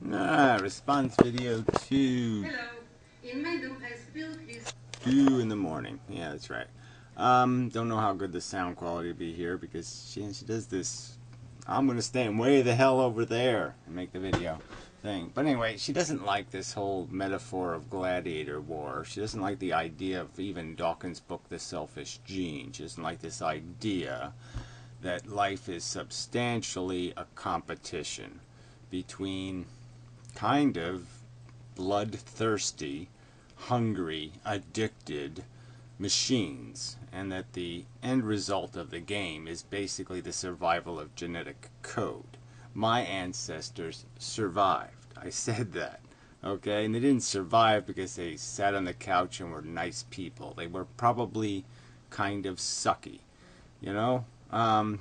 Response video 2. Hello. Inmendham has built his 2 in the morning. Yeah, that's right. Don't know how good the sound quality will be here because she does this. I'm going to stand way the hell over there and make the video thing. But anyway, she doesn't like this whole metaphor of gladiator war. She doesn't like the idea of even Dawkins' book, The Selfish Gene. She doesn't like this idea that life is substantially a competition between kind of bloodthirsty, hungry, addicted machines, and that the end result of the game is basically the survival of genetic code. My ancestors survived. I said that. Okay? And they didn't survive because they sat on the couch and were nice people. They were probably kind of sucky. You know?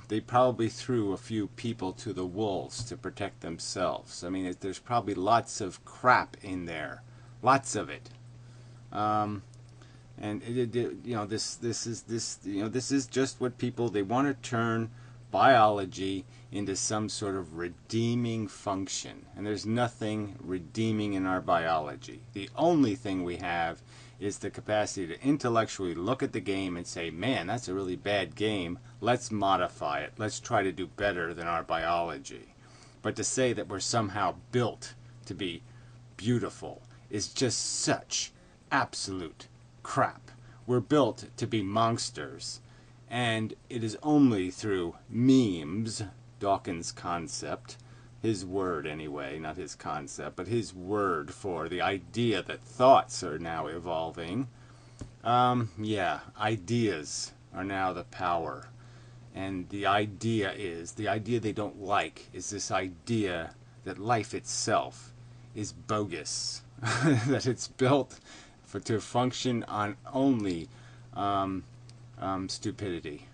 They probably threw a few people to the wolves to protect themselves. I mean, there's probably lots of crap in there. Lots of it. And this is just what people, they want to turn biology into some sort of redeeming function, and there's nothing redeeming in our biology. The only thing we have is the capacity to intellectually look at the game and say, man, that's a really bad game, let's modify it, let's try to do better than our biology. But to say that we're somehow built to be beautiful is just such absolute crap. We're built to be monsters, and it is only through memes, Dawkins' concept, his word anyway, not his concept, but his word for the idea that thoughts are now evolving. Ideas are now the power. And the idea they don't like is this idea that life itself is bogus, that it's built to function on only stupidity.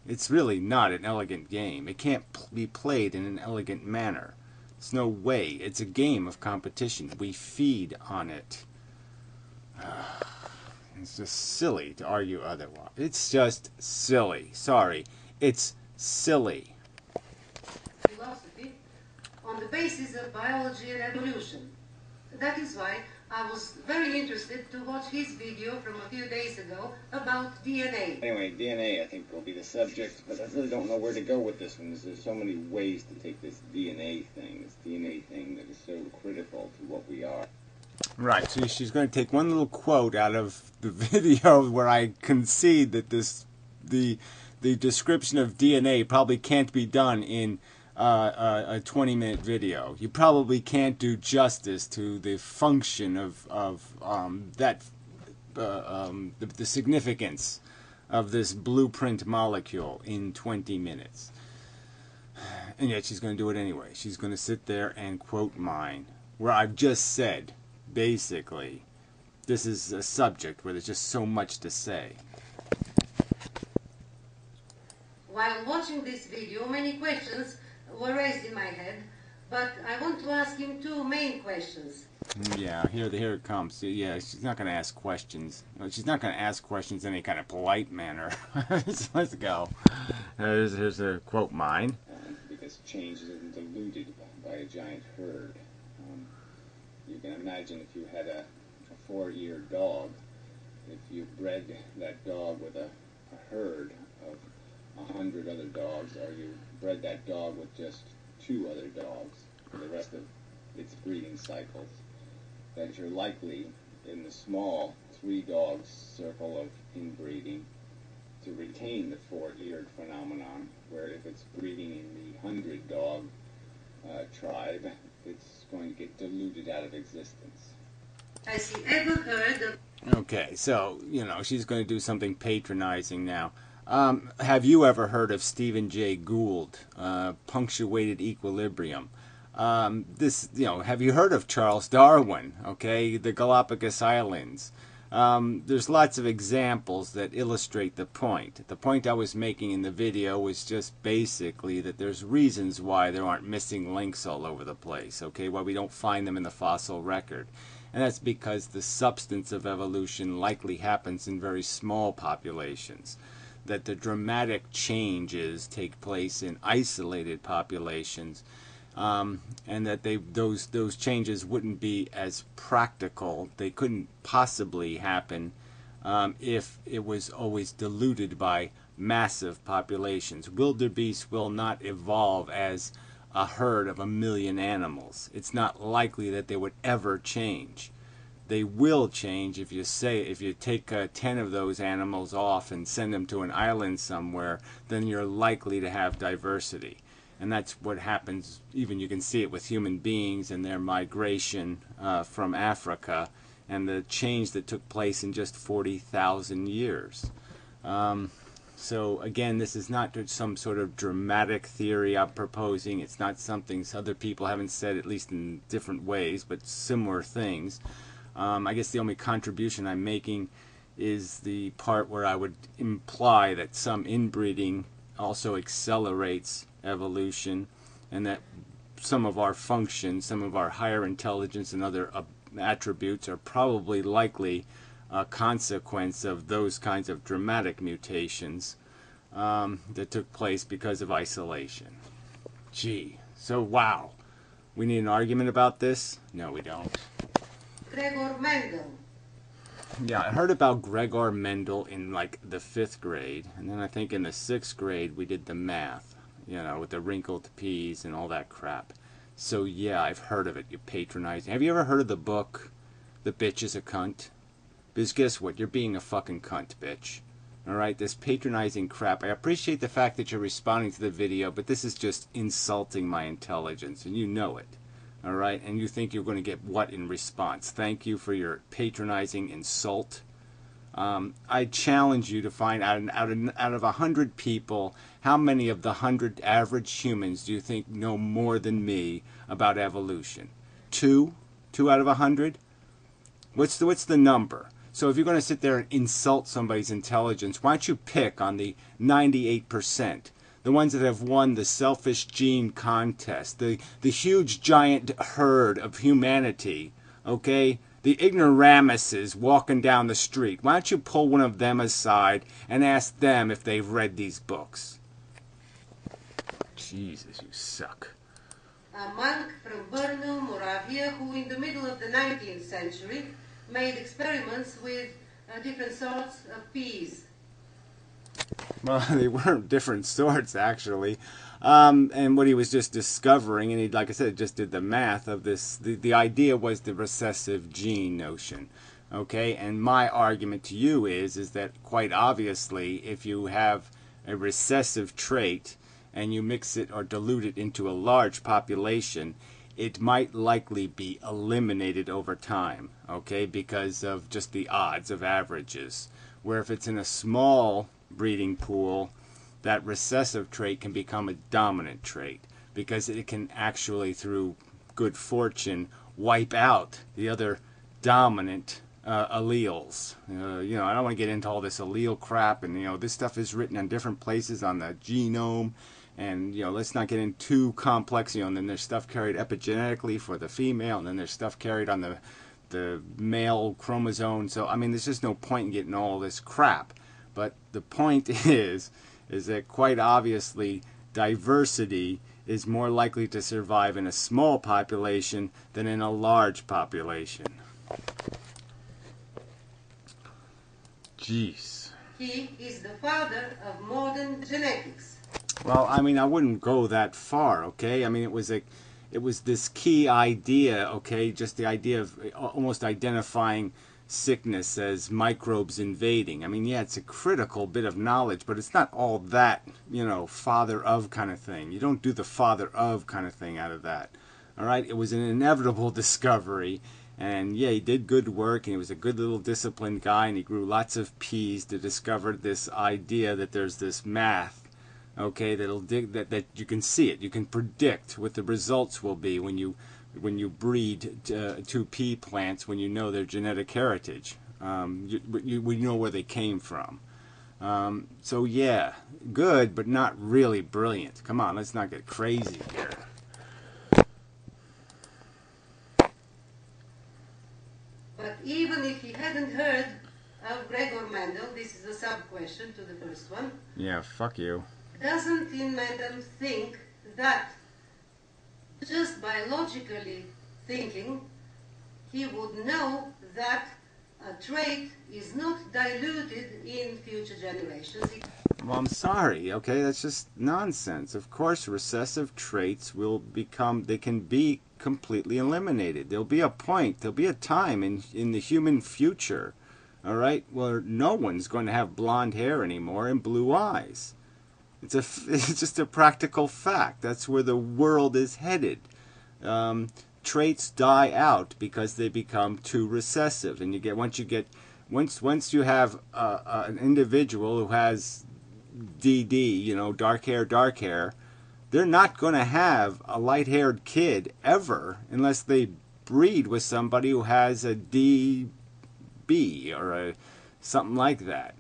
It's really not an elegant game. It can't be played in an elegant manner. There's no way. It's a game of competition. We feed on it. It's just silly to argue otherwise. It's just silly. Sorry. It's silly. philosophy on the basis of biology and evolution. That is why I was very interested to watch his video from a few days ago about DNA. Anyway, DNA I think will be the subject, but I really don't know where to go with this one. There's so many ways to take this DNA thing that is so critical to what we are. Right, so she's going to take one little quote out of the video where I concede that the description of DNA probably can't be done in a 20-minute video. You probably can't do justice to the function of the significance of this blueprint molecule in 20 minutes. And yet she's going to do it anyway. She's going to sit there and quote mine, where I've just said, basically, this is a subject where there's just so much to say. While watching this video, many questions were raised in my head, but I want to ask him two main questions. Yeah, here it comes. Yeah, she's not going to ask questions. She's not going to ask questions in any kind of polite manner. Let's go. Here's a quote mine. Because change isn't diluted by a giant herd. You can imagine if you had a 4-year dog, if you bred that dog with a herd of 100 other dogs, or you bred that dog with just 2 other dogs for the rest of its breeding cycles, that you're likely in the small 3-dog circle of inbreeding to retain the 4-eared phenomenon, where if it's breeding in the 100-dog tribe, it's going to get diluted out of existence. Has he ever heard of... Okay, so, she's going to do something patronizing now. Have you ever heard of Stephen Jay Gould, punctuated equilibrium? Have you heard of Charles Darwin, okay, the Galapagos Islands? There's lots of examples that illustrate the point. The point I was making in the video was just basically that there's reasons why there aren't missing links all over the place, okay, why we don't find them in the fossil record. And that's because the substance of evolution likely happens in very small populations. That the dramatic changes take place in isolated populations, and that those changes wouldn't be as practical. They couldn't possibly happen if it was always diluted by massive populations. Wildebeest will not evolve as a herd of 1 million animals. It's not likely that they would ever change. They will change if you take 10 of those animals off and send them to an island somewhere, then you're likely to have diversity. And that's what happens. Even you can see it with human beings and their migration from Africa and the change that took place in just 40,000 years. So again, this is not some sort of dramatic theory I'm proposing. It's not something other people haven't said, at least in different ways, but similar things. I guess the only contribution I'm making is the part where I would imply that some inbreeding also accelerates evolution, and that some of our functions, some of our higher intelligence and other attributes are probably likely a consequence of those kinds of dramatic mutations that took place because of isolation. Gee, so wow. We need an argument about this? No, we don't. Gregor Mendel. Yeah, I heard about Gregor Mendel in like the 5th grade, and then I think in the 6th grade we did the math, with the wrinkled peas and all that crap. So yeah, I've heard of it, you patronizing. Have you ever heard of the book, The Bitch is a Cunt? Because guess what, you're being a fucking cunt, bitch. Alright, this patronizing crap. I appreciate the fact that you're responding to the video, but this is just insulting my intelligence, and you know it. Alright, and you think you're going to get what in response? Thank you for your patronizing insult. I challenge you to find out of 100 people, how many of the 100 average humans do you think know more than me about evolution? 2? 2 out of 100? What's the number? So if you're going to sit there and insult somebody's intelligence, why don't you pick on the 98%? The ones that have won the selfish gene contest, the huge giant herd of humanity, okay? The ignoramuses walking down the street. Why don't you pull one of them aside and ask them if they've read these books? Jesus, you suck. A monk from Brno, Moravia, who in the middle of the 19th century made experiments with different sorts of peas. Well, they weren't different sorts, actually. And what he was just discovering, and he, like I said, just did the math of this. The idea was the recessive gene notion. Okay? And my argument to you is that quite obviously, if you have a recessive trait and you mix it or dilute it into a large population, it might likely be eliminated over time. Okay? Because of just the odds of averages. Where if it's in a small breeding pool, that recessive trait can become a dominant trait because it can actually, through good fortune, wipe out the other dominant alleles. I don't want to get into all this allele crap, and this stuff is written on different places on the genome, and let's not get into too complex. And then there's stuff carried epigenetically for the female, and then there's stuff carried on the male chromosome. So I mean, there's just no point in getting all this crap. But the point is that quite obviously diversity is more likely to survive in a small population than in a large population. Jeez. He is the father of modern genetics. Well, I mean, I wouldn't go that far, okay? I mean, it was this key idea, okay? Just the idea of almost identifying sickness as microbes invading. I mean, yeah, it's a critical bit of knowledge, but it's not all that, father of kind of thing. You don't do the father of kind of thing out of that. All right? It was an inevitable discovery, and yeah, he did good work, and he was a good little disciplined guy, and he grew lots of peas to discover this idea that there's this math, okay, that you can see it. You can predict what the results will be when you breed two pea plants, when you know their genetic heritage. We know where they came from. So yeah, good, but not really brilliant. Come on, let's not get crazy here. But even if he hadn't heard of Gregor Mendel, this is a sub-question to the first one. Yeah, fuck you. Doesn't Inmendham think that just biologically thinking, he would know that a trait is not diluted in future generations. Well, I'm sorry, okay? That's just nonsense. Of course, recessive traits will become, they can be completely eliminated. There'll be a point, there'll be a time in the human future, all right, where no one's going to have blonde hair anymore and blue eyes. It's just a practical fact. That's where the world is headed. Traits die out because they become too recessive, and once you have an individual who has DD, you know, dark hair, they're not going to have a light-haired kid ever unless they breed with somebody who has a DB or something like that.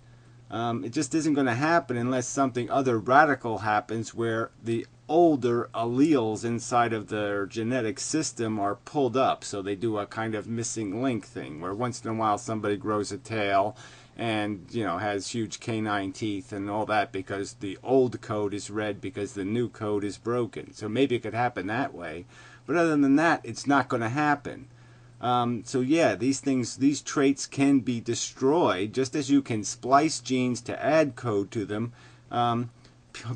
It just isn't going to happen unless something other radical happens where the older alleles inside of their genetic system are pulled up. So they do a kind of missing link thing where once in a while somebody grows a tail and, you know, has huge canine teeth and all that because the old code is red because the new code is broken. So maybe it could happen that way. But other than that, it's not going to happen. So yeah, these traits can be destroyed, just as you can splice genes to add code to them.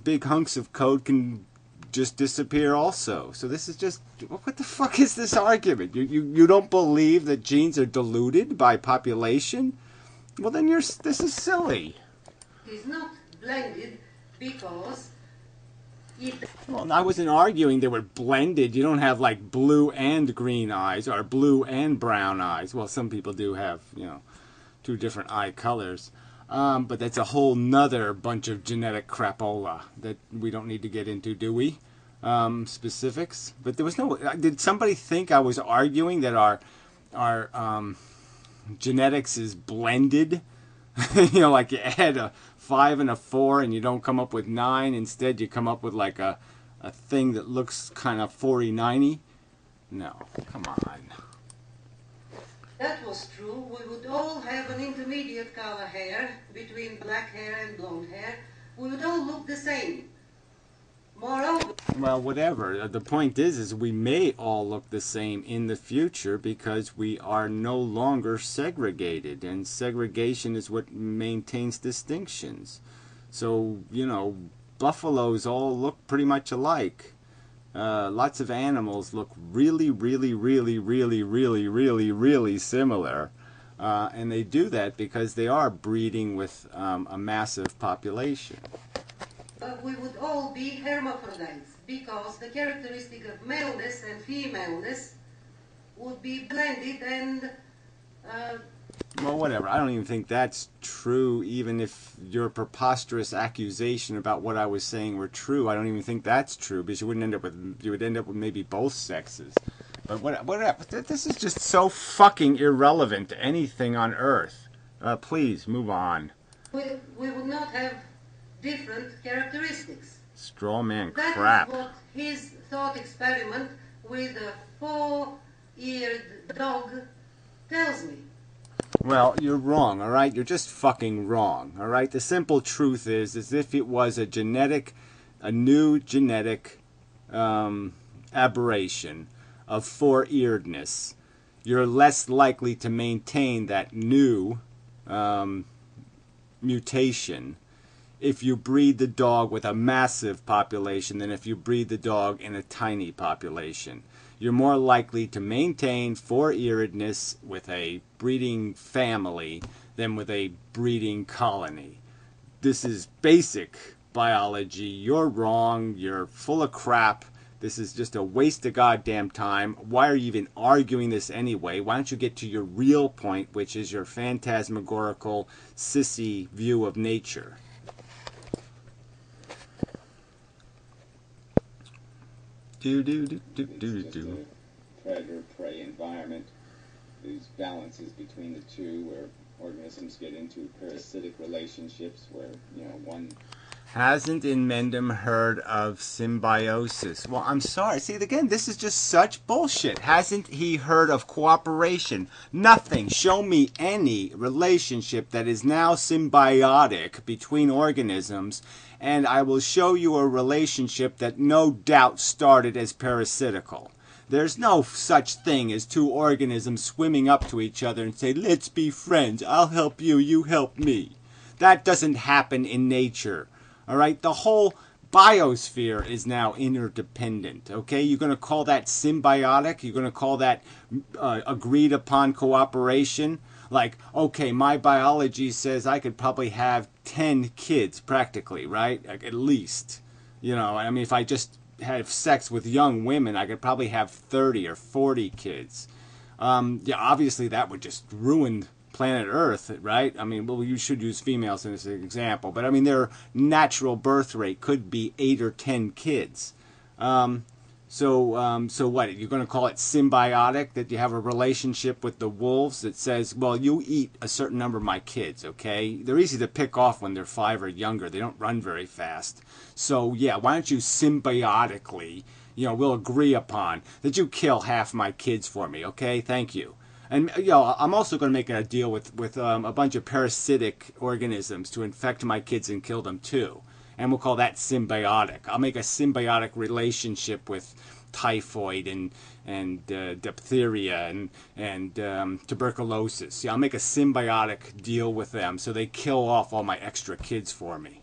Big hunks of code can just disappear also. So this is just, what the fuck is this argument? You don't believe that genes are diluted by population? Well then this is silly. It is not blended because well, I wasn't arguing they were blended. You don't have like blue and green eyes or blue and brown eyes. Well, some people do have, you know, two different eye colors. But that's a whole nother bunch of genetic crapola that we don't need to get into, do we? Specifics. But there was no... Did somebody think I was arguing that our genetics is blended? You know, like you add a 5 and a 4 and you don't come up with 9. Instead, you come up with like a thing that looks kind of 40-90. No, come on. that was true, we would all have an intermediate color hair between black hair and blonde hair. We would all look the same. Moreover, Well, whatever. The point is we may all look the same in the future because we are no longer segregated, and segregation is what maintains distinctions. So, you know, buffaloes all look pretty much alike. Lots of animals look really, really, really, really, really, really, really similar. And they do that because they are breeding with a massive population. we would all be hermaphrodites because the characteristic of maleness and femaleness would be blended and Well, whatever. I don't even think that's true, even if your preposterous accusation about what I was saying were true. I don't even think that's true, because you would end up with maybe both sexes. But whatever. This is just so fucking irrelevant to anything on Earth. Please, move on. we would not have different characteristics. Straw man That crap. is what his thought experiment with a 4-eared dog tells me. Well, you're wrong, all right? You're just fucking wrong, all right? The simple truth is if it was a new genetic aberration of 4-earedness, you're less likely to maintain that new mutation if you breed the dog with a massive population than if you breed the dog in a tiny population. You're more likely to maintain 4-earedness with a breeding family than with a breeding colony. This is basic biology. You're wrong. You're full of crap. This is just a waste of goddamn time. Why are you even arguing this anyway? Why don't you get to your real point, which is your phantasmagorical, sissy view of nature? It's just a predator-prey environment. These balances between the two, where organisms get into parasitic relationships, where one Hasn't Inmendham heard of symbiosis? Well, I'm sorry. See, again, this is just such bullshit. Hasn't he heard of cooperation? Nothing. Show me any relationship that is now symbiotic between organisms, and I will show you a relationship that no doubt started as parasitical. There's no such thing as two organisms swimming up to each other and say, let's be friends. I'll help you, you help me. That doesn't happen in nature. All right, the whole biosphere is now interdependent. Okay, you're going to call that symbiotic? You're going to call that agreed upon cooperation? Like, okay, my biology says I could probably have 10 kids practically, right? Like, at least. You know, I mean, if I just have sex with young women, I could probably have 30 or 40 kids. Yeah, obviously that would just ruin planet Earth, right? I mean, well, you should use females as an example, but I mean, their natural birth rate could be 8 or 10 kids. So what? You're going to call it symbiotic? That you have a relationship with the wolves that says, well, you eat a certain number of my kids, okay? They're easy to pick off when they're 5 or younger. They don't run very fast. So yeah, why don't you symbiotically, you know, we'll agree upon that you kill half my kids for me, okay? Thank you. And you know, I'm also going to make a deal with a bunch of parasitic organisms to infect my kids and kill them too. And we'll call that symbiotic. I'll make a symbiotic relationship with typhoid and diphtheria and tuberculosis. Yeah, I'll make a symbiotic deal with them so they kill off all my extra kids for me.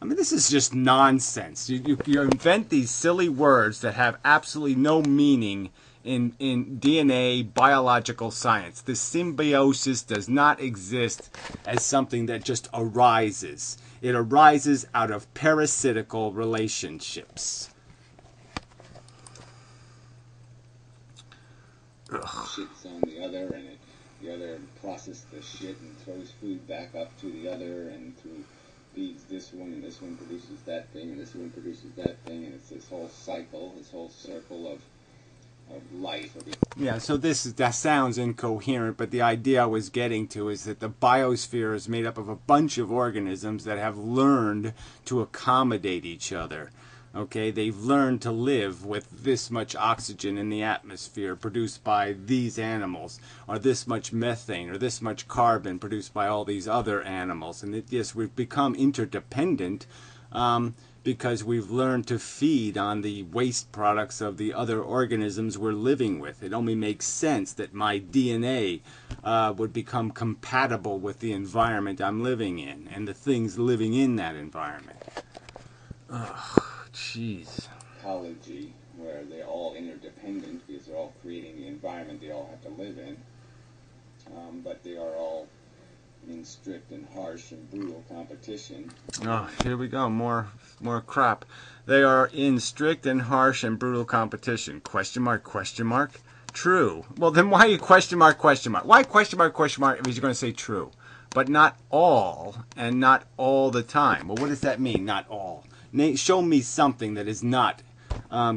I mean, this is just nonsense. You invent these silly words that have absolutely no meaning in DNA biological science. The symbiosis does not exist as something that just arises. It arises out of parasitical relationships. Shits on the other, and the other processes the shit and throws food back up to the other, and feeds this one, and this one produces that thing, and this one produces that thing, and it's this whole cycle, this whole circle of life. Yeah, so that sounds incoherent, but the idea I was getting to is that the biosphere is made up of a bunch of organisms that have learned to accommodate each other. Okay, they've learned to live with this much oxygen in the atmosphere produced by these animals, or this much methane, or this much carbon produced by all these other animals. And yes, we've become interdependent because we've learned to feed on the waste products of the other organisms we're living with. It only makes sense that my DNA would become compatible with the environment I'm living in and the things living in that environment. Ugh. Jeez. Ecology, where they're all interdependent because they're all creating the environment they all have to live in, but they are all in strict and harsh and brutal competition. Oh, here we go. More crap. They are in strict and harsh and brutal competition. Question mark, question mark. True. Well, then why you question mark, question mark? Why question mark if you're going to say true? But not all, and not all the time. Well, what does that mean, not all? Show me something that is not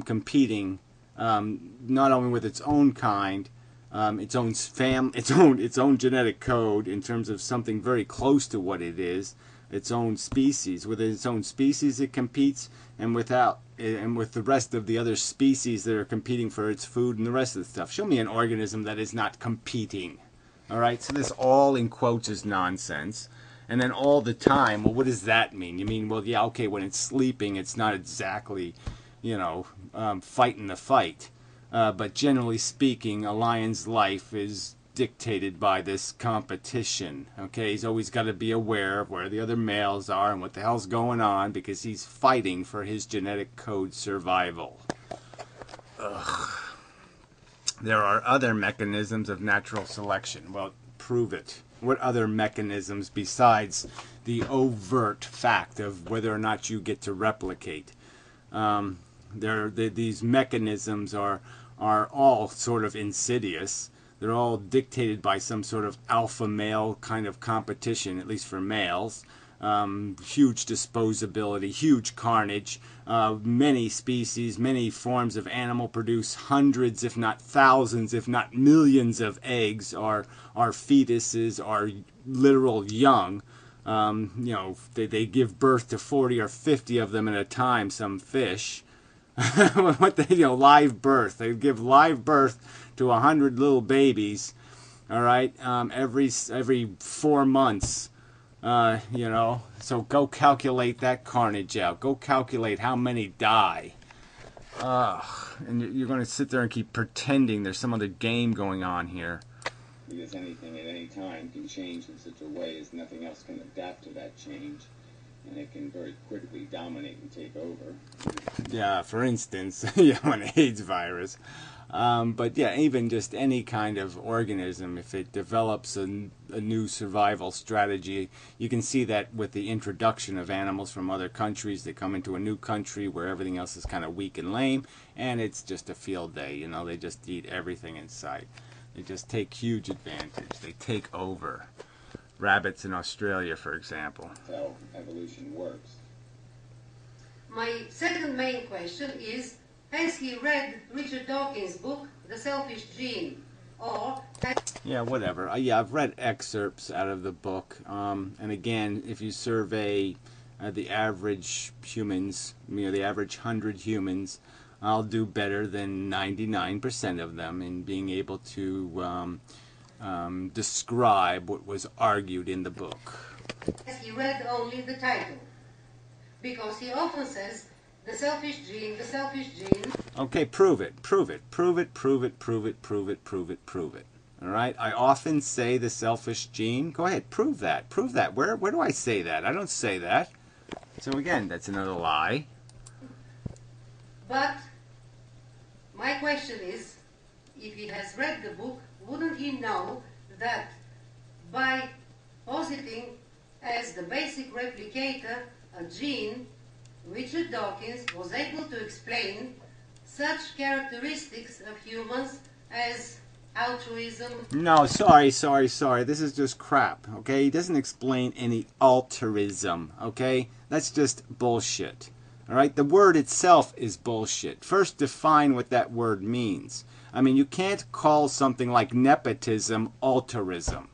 competing, not only with its own kind, its own genetic code in terms of something very close to what it is, its own species. Within its own species, it competes, and with the rest of the other species that are competing for its food and the rest of the stuff. Show me an organism that is not competing. All right, so this all in quotes is nonsense. And then all the time, well, what does that mean? You mean, well, yeah, okay, when it's sleeping, it's not exactly, fighting the fight. But generally speaking, a lion's life is dictated by this competition. Okay, he's always got to be aware of where the other males are and what the hell's going on because he's fighting for his genetic code survival. Ugh. There are other mechanisms of natural selection. Well, prove it. What other mechanisms besides the overt fact of whether or not you get to replicate? These mechanisms are all sort of insidious. They're all dictated by some sort of alpha male kind of competition, at least for males. Huge disposability, huge carnage. Many species, many forms of animal produce hundreds, if not thousands, if not millions of eggs, or fetuses, or literal young. You know, they give birth to 40 or 50 of them at a time, some fish. What they, you know, live birth. They give live birth to 100 little babies, all right, every 4 months. You know, so go calculate that carnage out. Go calculate how many die. And you're going to sit there and keep pretending there's some other game going on here. Because anything at any time can change in such a way as nothing else can adapt to that change. And it can very quickly dominate and take over. Yeah, for instance, you know, an AIDS virus. But yeah, even just any kind of organism, if it develops a new survival strategy, you can see that with the introduction of animals from other countries. They come into a new country where everything else is kind of weak and lame, and it's just a field day. You know, they just eat everything in sight. They just take huge advantage. They take over. Rabbits in Australia, for example. That's how evolution works. My second main question is, has he read Richard Dawkins' book, The Selfish Gene? Or... Yeah, whatever. Yeah, I've read excerpts out of the book. And again, if you survey the average humans, you know, the average 100 humans, I'll do better than 99% of them in being able to describe what was argued in the book. Has he read only the title? Because he often says, the selfish gene, the selfish gene. Okay, prove it, prove it, prove it, prove it, prove it, prove it, prove it, prove it. All right, I often say the selfish gene. Go ahead, prove that, prove that. Where do I say that? I don't say that. So again, that's another lie. But my question is, if he has read the book, wouldn't he know that by positing as the basic replicator a gene, Richard Dawkins was able to explain such characteristics of humans as altruism? No, sorry. This is just crap, okay? He doesn't explain any altruism, okay? That's just bullshit, all right? The word itself is bullshit. First, define what that word means. I mean, you can't call something like nepotism altruism.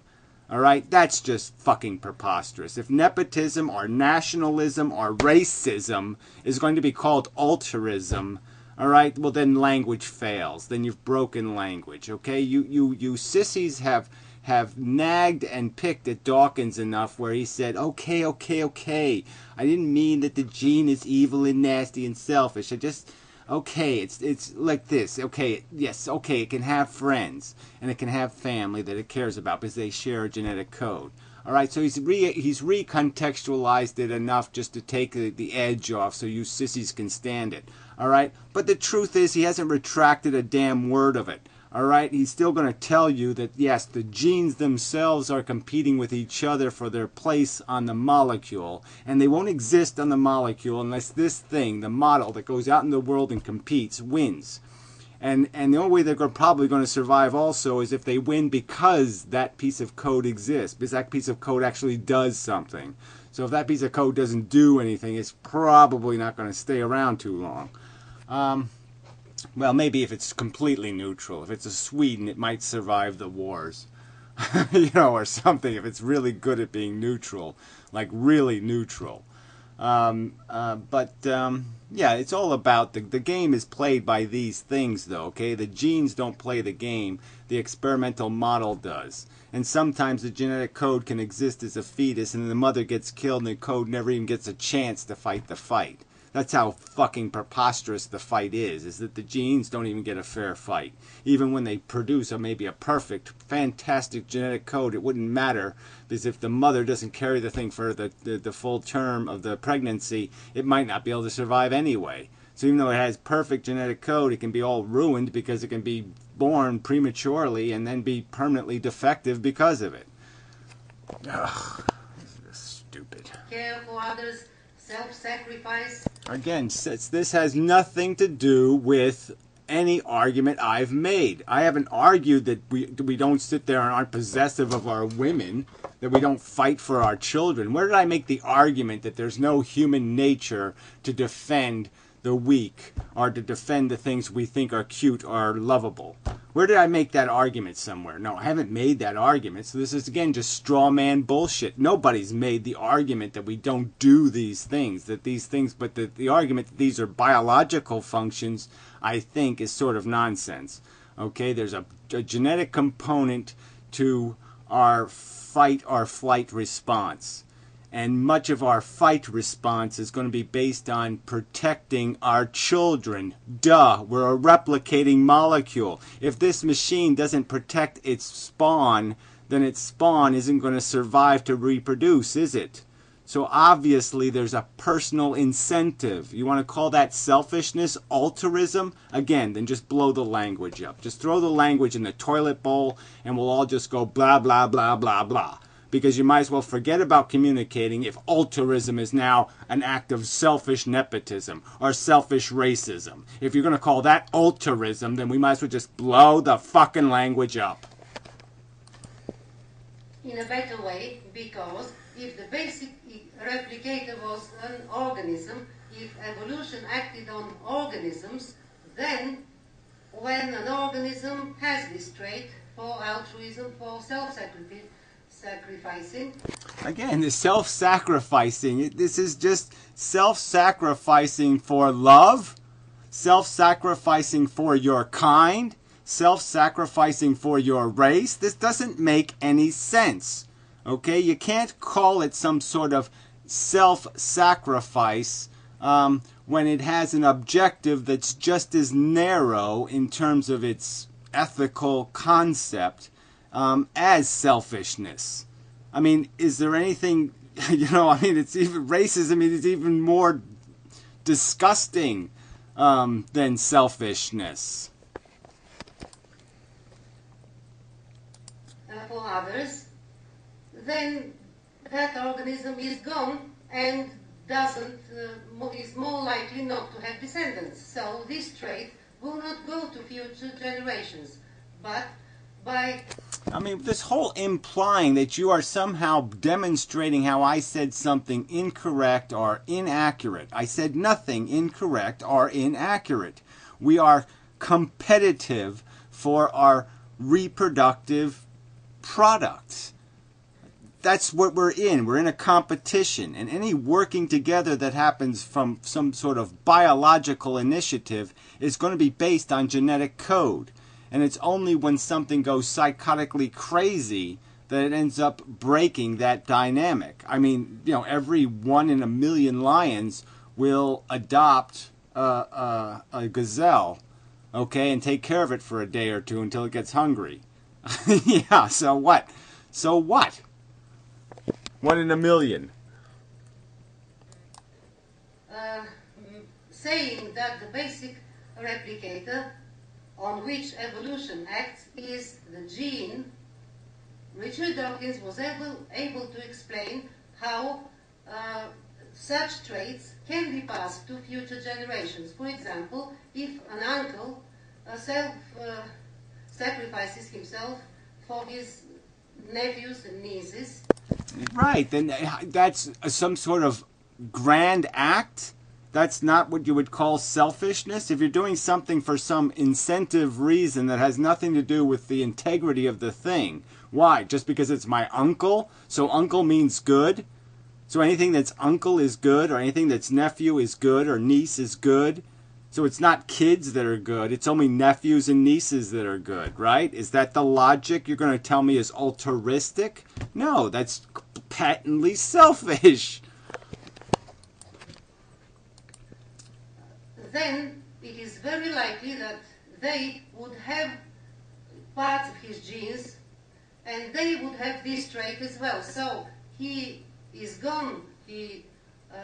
All right? That's just fucking preposterous. If nepotism or nationalism or racism is going to be called altruism, all right, well then language fails. Then you've broken language, okay? You sissies have nagged and picked at Dawkins enough where he said, okay. I didn't mean that the gene is evil and nasty and selfish. I just... Okay, it's like this. Okay, yes, okay, it can have friends and it can have family that it cares about because they share a genetic code. All right, so he's recontextualized it enough just to take the edge off so you sissies can stand it. All right, but the truth is he hasn't retracted a damn word of it. All right, he's still going to tell you that, yes, the genes themselves are competing with each other for their place on the molecule, and they won't exist on the molecule unless this thing, the model that goes out in the world and competes, wins. And the only way they're probably going to survive also is if they win because that piece of code exists, because that piece of code actually does something. So if that piece of code doesn't do anything, it's probably not going to stay around too long. Well, maybe if it's completely neutral. If it's a Sweden, it might survive the wars. You know, or something, if it's really good at being neutral. Like, really neutral. Yeah, it's all about... The game is played by these things, though, okay? The genes don't play the game. The experimental model does. And sometimes the genetic code can exist as a fetus, and the mother gets killed, and the code never even gets a chance to fight the fight. That's how fucking preposterous the fight is that the genes don't even get a fair fight. Even when they produce maybe a perfect, fantastic genetic code, it wouldn't matter, because if the mother doesn't carry the thing for the full term of the pregnancy, it might not be able to survive anyway. So even though it has perfect genetic code, it can be all ruined because it can be born prematurely and then be permanently defective because of it. Ugh, this is stupid. Care for others, self-sacrifice. Again, this has nothing to do with any argument I've made. I haven't argued that we don't sit there and aren't possessive of our women, that we don't fight for our children. Where did I make the argument that there's no human nature to defend the weak or to defend the things we think are cute or lovable. Where did I make that argument somewhere? No, I haven't made that argument. So this is, again, just straw man bullshit. Nobody's made the argument that we don't do these things, but the argument that these are biological functions, I think, is sort of nonsense. Okay, there's a genetic component to our fight or flight response. And much of our fight response is going to be based on protecting our children. Duh, we're a replicating molecule. If this machine doesn't protect its spawn, then its spawn isn't going to survive to reproduce, is it? So obviously there's a personal incentive. You want to call that selfishness, altruism? Again, then just blow the language up. Just throw the language in the toilet bowl and we'll all just go blah, blah, blah, blah, blah. Because you might as well forget about communicating if altruism is now an act of selfish nepotism or selfish racism. If you're going to call that altruism, then we might as well just blow the fucking language up. In a better way, because if the basic replicator was an organism, if evolution acted on organisms, then when an organism has this trait for altruism, for self-sacrificing, again, the self-sacrificing. This is just self-sacrificing for love, self-sacrificing for your kind, self-sacrificing for your race. This doesn't make any sense. Okay, you can't call it some sort of self-sacrifice when it has an objective that's just as narrow in terms of its ethical concept as selfishness. I mean, is there anything, it's even racism is even more disgusting than selfishness. For others, then that organism is gone and is more likely not to have descendants. So this trait will not go to future generations, but this whole implying that you are somehow demonstrating how I said something incorrect or inaccurate. I said nothing incorrect or inaccurate. We are competitive for our reproductive products. That's what we're in. We're in a competition. And any working together that happens from some sort of biological initiative is going to be based on genetic code. And it's only when something goes psychotically crazy that it ends up breaking that dynamic. Every 1 in a million lions will adopt a gazelle, okay, and take care of it for a day or two until it gets hungry. Yeah, so what? So what? 1 in a million. Saying that the basic replicator on which evolution acts is the gene, Richard Dawkins was able to explain how such traits can be passed to future generations. For example, if an uncle sacrifices himself for his nephews and nieces. Right, then that's some sort of grand act. That's not what you would call selfishness. If you're doing something for some incentive reason that has nothing to do with the integrity of the thing. Why? Just because it's my uncle? So uncle means good? So anything that's uncle is good, or anything that's nephew is good, or niece is good? So it's not kids that are good, it's only nephews and nieces that are good, right? Is that the logic you're going to tell me is altruistic? No, that's patently selfish. Then it is very likely that they would have parts of his genes and they would have this trait as well. So he is gone, he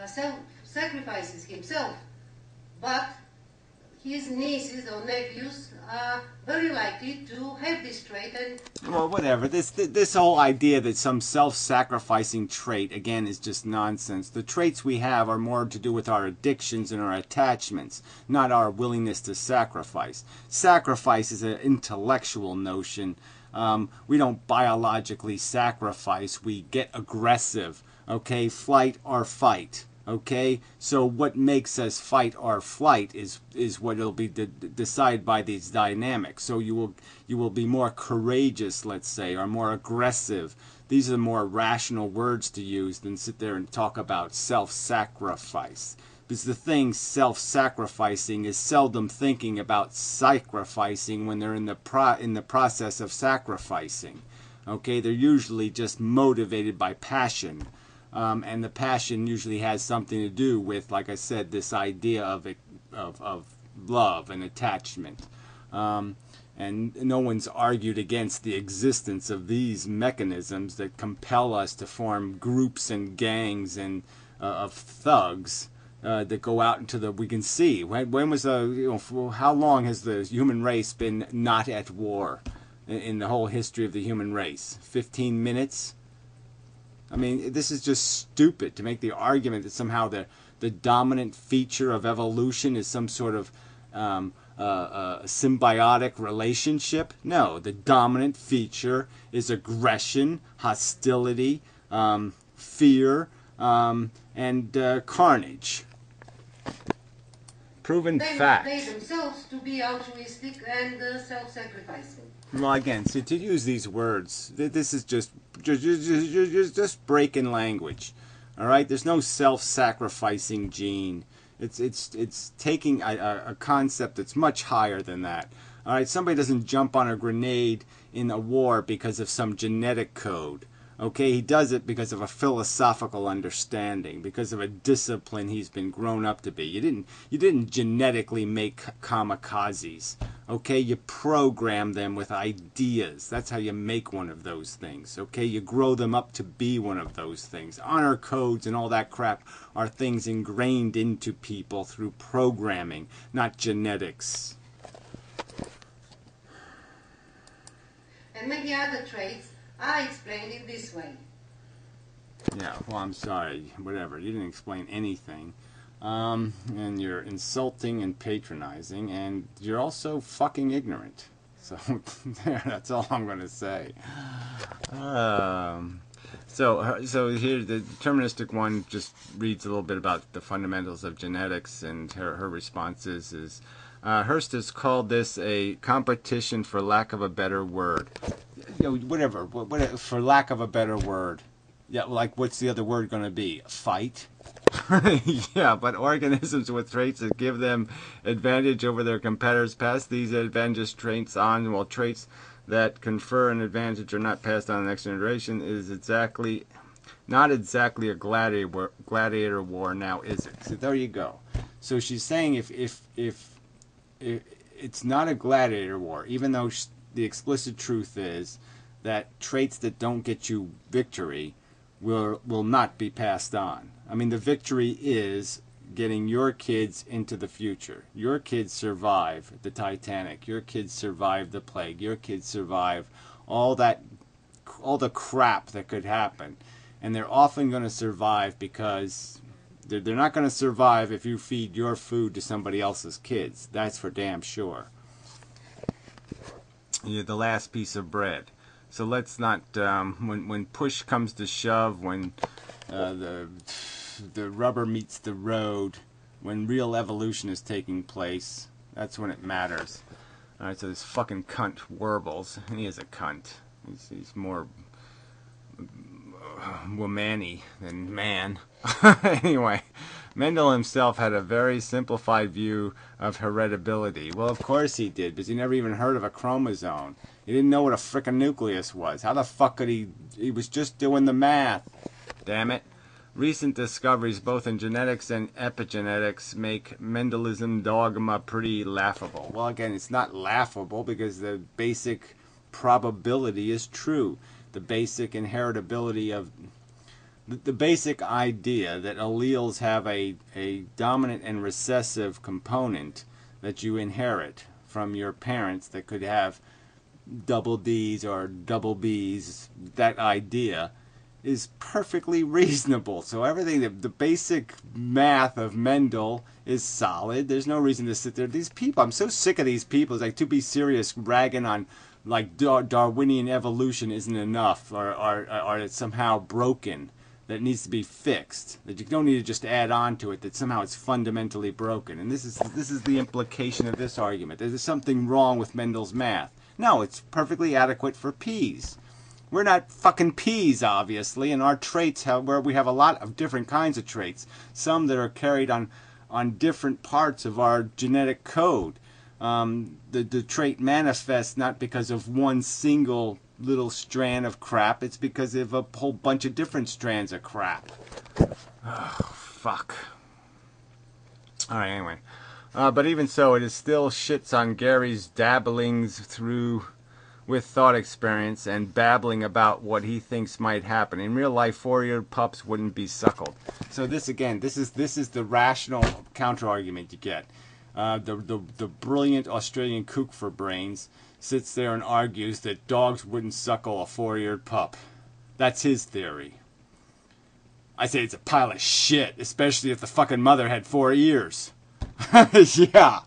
self-sacrifices himself, but his nieces or nephews are very likely to have this trait. And well, whatever. This whole idea that some self-sacrificing trait, again, is just nonsense. The traits we have are more to do with our addictions and our attachments, not our willingness to sacrifice. Sacrifice is an intellectual notion. We don't biologically sacrifice. We get aggressive. Okay, flight or fight. Okay, so what makes us fight or flight is what will be decided by these dynamics. So you will be more courageous, let's say, or more aggressive. These are more rational words to use than sit there and talk about self-sacrifice. Because the thing self-sacrificing is seldom thinking about sacrificing when they're in the process of sacrificing. Okay, they're usually just motivated by passion. And the passion usually has something to do with, like I said, this idea of love and attachment. And no one's argued against the existence of these mechanisms that compel us to form groups and gangs and of thugs that go out into the. We can see when was how long has the human race been not at war in the whole history of the human race? 15 minutes. I mean, this is just stupid to make the argument that somehow the dominant feature of evolution is some sort of symbiotic relationship. No, the dominant feature is aggression, hostility, fear, and carnage. Proven fact. They themselves to be altruistic and self-sacrificing. Well, again, so to use these words, this is just breaking language. All right, there's no self-sacrificing gene. It's taking a concept that's much higher than that. All right, somebody doesn't jump on a grenade in a war because of some genetic code. Okay, he does it because of a philosophical understanding, because of a discipline he's been grown up to be. You didn't genetically make kamikazes. Okay, you program them with ideas. That's how you make one of those things. Okay, you grow them up to be one of those things. Honor codes and all that crap are things ingrained into people through programming, not genetics. And many other traits, I explained it this way. Yeah, well, I'm sorry. Whatever. You didn't explain anything. And you're insulting and patronizing, and you're also fucking ignorant. So, there, that's all I'm going to say. So here, the deterministic one just reads a little bit about the fundamentals of genetics, and her response is Hurst has called this a competition for lack of a better word. You know, whatever, for lack of a better word. Yeah, like what's the other word going to be? Fight? Yeah, but organisms with traits that give them advantage over their competitors pass these advantageous traits on, while traits that confer an advantage are not passed on to the next generation is not exactly a gladiator war now, is it? So there you go. So she's saying if it's not a gladiator war, even though the explicit truth is that traits that don't get you victory will not be passed on. I mean, the victory is getting your kids into the future. Your kids survive the Titanic. Your kids survive the plague. Your kids survive all the crap that could happen. And they're often going to survive because they're not going to survive if you feed your food to somebody else's kids. That's for damn sure. You're the last piece of bread. So let's not, when push comes to shove, when the rubber meets the road, when real evolution is taking place, that's when it matters. Alright, so this fucking cunt warbles, and he is a cunt. He's more woman-y than man. Anyway, Mendel himself had a very simplified view of heritability. Well, of course he did, because he never even heard of a chromosome. He didn't know what a frickin' nucleus was. How the fuck could he was just doing the math. Damn it. Recent discoveries both in genetics and epigenetics make Mendelism dogma pretty laughable. Well, again, it's not laughable because the basic probability is true. The basic inheritability of the basic idea that alleles have a dominant and recessive component that you inherit from your parents that could have double D's or double B's, that idea is perfectly reasonable. So everything, the basic math of Mendel is solid. There's no reason to sit there. These people, I'm so sick of these people. It's like, to be serious, ragging on like Darwinian evolution isn't enough, or it's somehow broken. that needs to be fixed, that you don't need to just add on to it, that somehow it's fundamentally broken. And this is the implication of this argument. There's something wrong with Mendel's math. No, it's perfectly adequate for peas. We're not fucking peas, obviously, and our traits where we have a lot of different kinds of traits, some that are carried on different parts of our genetic code. The trait manifests not because of one single little strand of crap, it's because of a whole bunch of different strands of crap. Oh, fuck. Alright, anyway. But even so, it is still shits on Gary's dabblings through with thought experience and babbling about what he thinks might happen. In real life, 4-year-old pups wouldn't be suckled. So this again, this is the rational counter-argument you get. The brilliant Australian kook for brains sits there and argues that dogs wouldn't suckle a 4-year-old pup. That's his theory. I say it's a pile of shit, especially if the fucking mother had 4 ears. Yeah,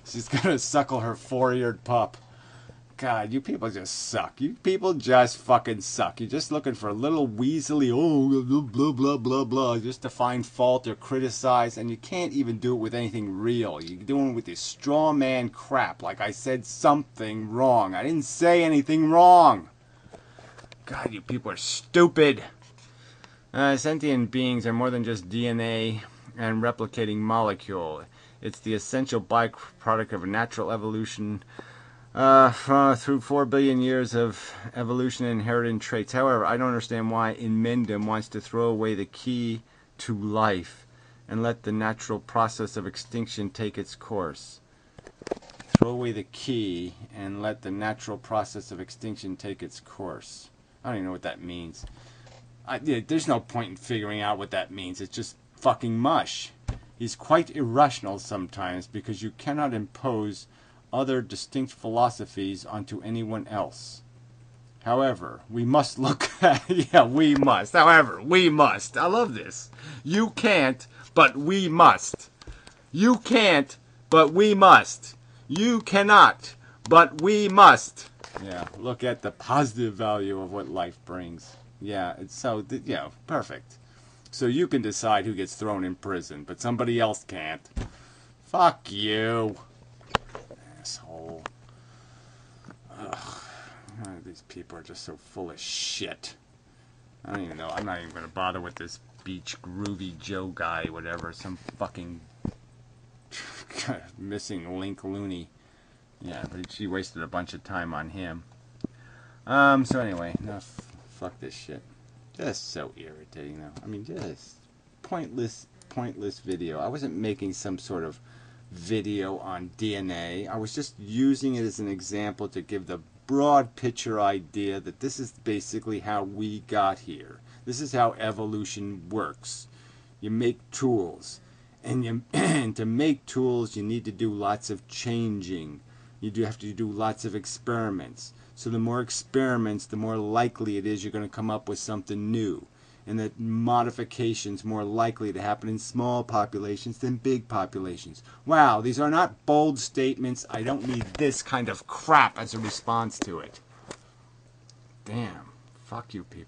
she's gonna suckle her 4-year-old pup. God, you people just suck. You people just fucking suck. You're just looking for a little weaselly, oh, blah, blah, blah, blah, just to find fault or criticize, and you can't even do it with anything real. You're doing it with this straw man crap, like I said something wrong. I didn't say anything wrong. God, you people are stupid. Sentient beings are more than just DNA and replicating molecule. It's the essential byproduct of a natural evolution through 4 billion years of evolution and inherited traits. However, I don't understand why Inmendham wants to throw away the key to life and let the natural process of extinction take its course. Throw away the key and let the natural process of extinction take its course. I don't even know what that means. There's no point in figuring out what that means. It's just fucking mush. He's quite irrational sometimes because you cannot impose other distinct philosophies onto anyone else. However, we must look at... yeah, we must. However, we must. I love this. You can't, but we must. You can't, but we must. You cannot, but we must. Yeah, look at the positive value of what life brings. Yeah, it's so... yeah, perfect. So you can decide who gets thrown in prison, but somebody else can't. Fuck you. Asshole. Ugh. These people are just so full of shit. I don't even know. I'm not even going to bother with this Beach Groovy Joe guy, whatever. Some fucking missing link loony. Yeah, but she wasted a bunch of time on him. So anyway, no, fuck this shit. Just so irritating, though. I mean, just pointless video. I wasn't making some sort of video on DNA. I was just using it as an example to give the broad picture idea that this is basically how we got here. This is how evolution works. You make tools, and to make tools you need to do lots of changing. You do have to do lots of experiments. So the more experiments, the more likely it is you're going to come up with something new. And that modification's more likely to happen in small populations than big populations. Wow, these are not bold statements. I don't need this kind of crap as a response to it. Damn. Fuck you people.